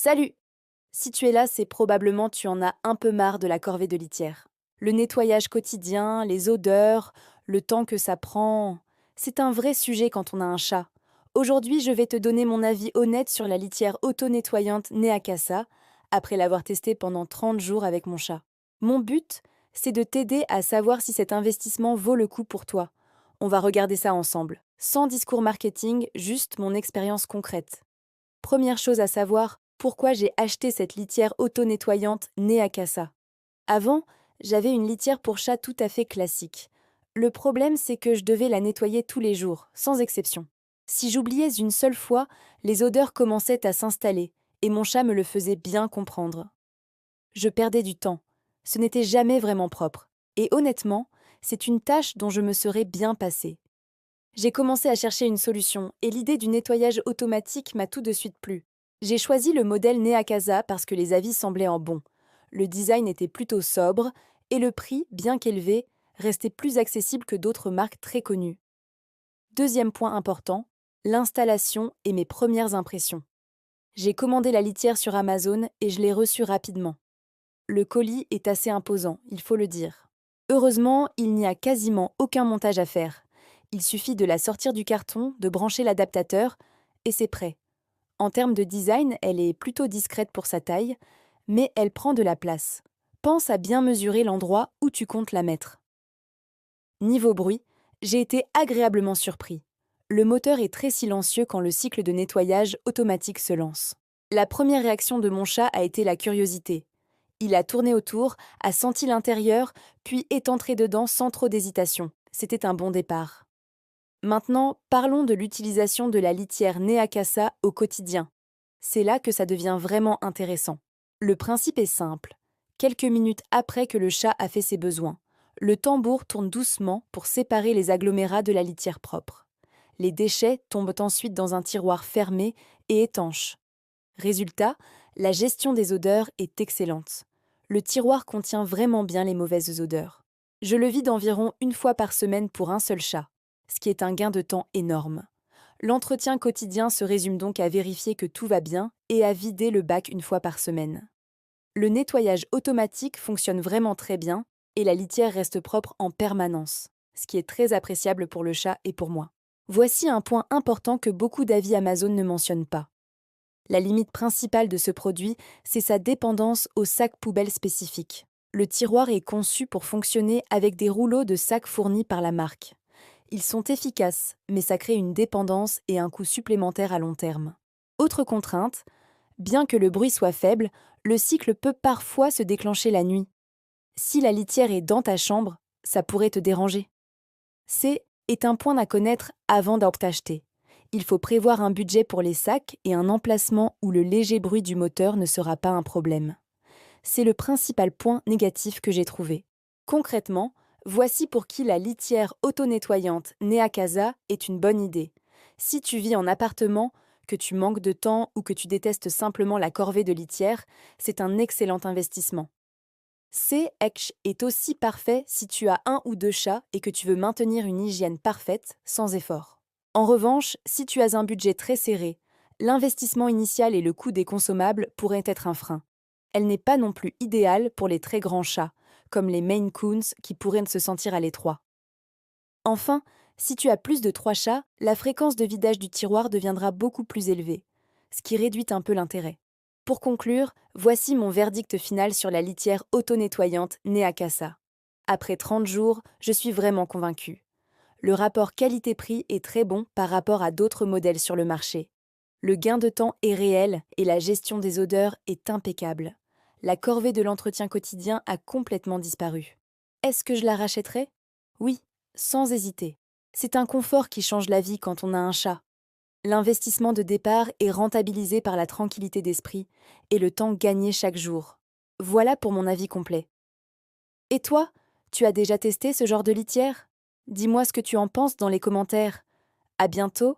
Salut! Si tu es là, c'est probablement tu en as un peu marre de la corvée de litière. Le nettoyage quotidien, les odeurs, le temps que ça prend. C'est un vrai sujet quand on a un chat. Aujourd'hui, je vais te donner mon avis honnête sur la litière auto-nettoyante Neakasa, après l'avoir testée pendant 30 jours avec mon chat. Mon but, c'est de t'aider à savoir si cet investissement vaut le coup pour toi. On va regarder ça ensemble. Sans discours marketing, juste mon expérience concrète. Première chose à savoir, pourquoi j'ai acheté cette litière auto-nettoyante Neakasa. Avant, j'avais une litière pour chat tout à fait classique. Le problème, c'est que je devais la nettoyer tous les jours, sans exception. Si j'oubliais une seule fois, les odeurs commençaient à s'installer, et mon chat me le faisait bien comprendre. Je perdais du temps. Ce n'était jamais vraiment propre. Et honnêtement, c'est une tâche dont je me serais bien passée. J'ai commencé à chercher une solution et l'idée du nettoyage automatique m'a tout de suite plu. J'ai choisi le modèle Neakasa parce que les avis semblaient en bon. Le design était plutôt sobre et le prix, bien qu'élevé, restait plus accessible que d'autres marques très connues. Deuxième point important, l'installation et mes premières impressions. J'ai commandé la litière sur Amazon et je l'ai reçue rapidement. Le colis est assez imposant, il faut le dire. Heureusement, il n'y a quasiment aucun montage à faire. Il suffit de la sortir du carton, de brancher l'adaptateur, et c'est prêt. En termes de design, elle est plutôt discrète pour sa taille, mais elle prend de la place. Pense à bien mesurer l'endroit où tu comptes la mettre. Niveau bruit, j'ai été agréablement surpris. Le moteur est très silencieux quand le cycle de nettoyage automatique se lance. La première réaction de mon chat a été la curiosité. Il a tourné autour, a senti l'intérieur, puis est entré dedans sans trop d'hésitation. C'était un bon départ. Maintenant, parlons de l'utilisation de la litière Neakasa au quotidien. C'est là que ça devient vraiment intéressant. Le principe est simple. Quelques minutes après que le chat a fait ses besoins, le tambour tourne doucement pour séparer les agglomérats de la litière propre. Les déchets tombent ensuite dans un tiroir fermé et étanche. Résultat, la gestion des odeurs est excellente. Le tiroir contient vraiment bien les mauvaises odeurs. Je le vide environ une fois par semaine pour un seul chat, ce qui est un gain de temps énorme. L'entretien quotidien se résume donc à vérifier que tout va bien et à vider le bac une fois par semaine. Le nettoyage automatique fonctionne vraiment très bien et la litière reste propre en permanence, ce qui est très appréciable pour le chat et pour moi. Voici un point important que beaucoup d'avis Amazon ne mentionnent pas. La limite principale de ce produit, c'est sa dépendance aux sacs poubelles spécifiques. Le tiroir est conçu pour fonctionner avec des rouleaux de sacs fournis par la marque. Ils sont efficaces, mais ça crée une dépendance et un coût supplémentaire à long terme. Autre contrainte, bien que le bruit soit faible, le cycle peut parfois se déclencher la nuit. Si la litière est dans ta chambre, ça pourrait te déranger. Est un point à connaître avant d'en t'acheter. Il faut prévoir un budget pour les sacs et un emplacement où le léger bruit du moteur ne sera pas un problème. C'est le principal point négatif que j'ai trouvé. Concrètement, voici pour qui la litière auto-nettoyante Neakasa est une bonne idée. Si tu vis en appartement, que tu manques de temps ou que tu détestes simplement la corvée de litière, c'est un excellent investissement. C-Etch est aussi parfait si tu as un ou deux chats et que tu veux maintenir une hygiène parfaite sans effort. En revanche, si tu as un budget très serré, l'investissement initial et le coût des consommables pourraient être un frein. Elle n'est pas non plus idéale pour les très grands chats, comme les Maine Coons qui pourraient se sentir à l'étroit. Enfin, si tu as plus de 3 chats, la fréquence de vidage du tiroir deviendra beaucoup plus élevée, ce qui réduit un peu l'intérêt. Pour conclure, voici mon verdict final sur la litière auto-nettoyante Neakasa. Après 30 jours, je suis vraiment convaincue. Le rapport qualité-prix est très bon par rapport à d'autres modèles sur le marché. Le gain de temps est réel et la gestion des odeurs est impeccable. La corvée de l'entretien quotidien a complètement disparu. Est-ce que je la rachèterais? Oui, sans hésiter. C'est un confort qui change la vie quand on a un chat. L'investissement de départ est rentabilisé par la tranquillité d'esprit et le temps gagné chaque jour. Voilà pour mon avis complet. Et toi, tu as déjà testé ce genre de litière? Dis-moi ce que tu en penses dans les commentaires. À bientôt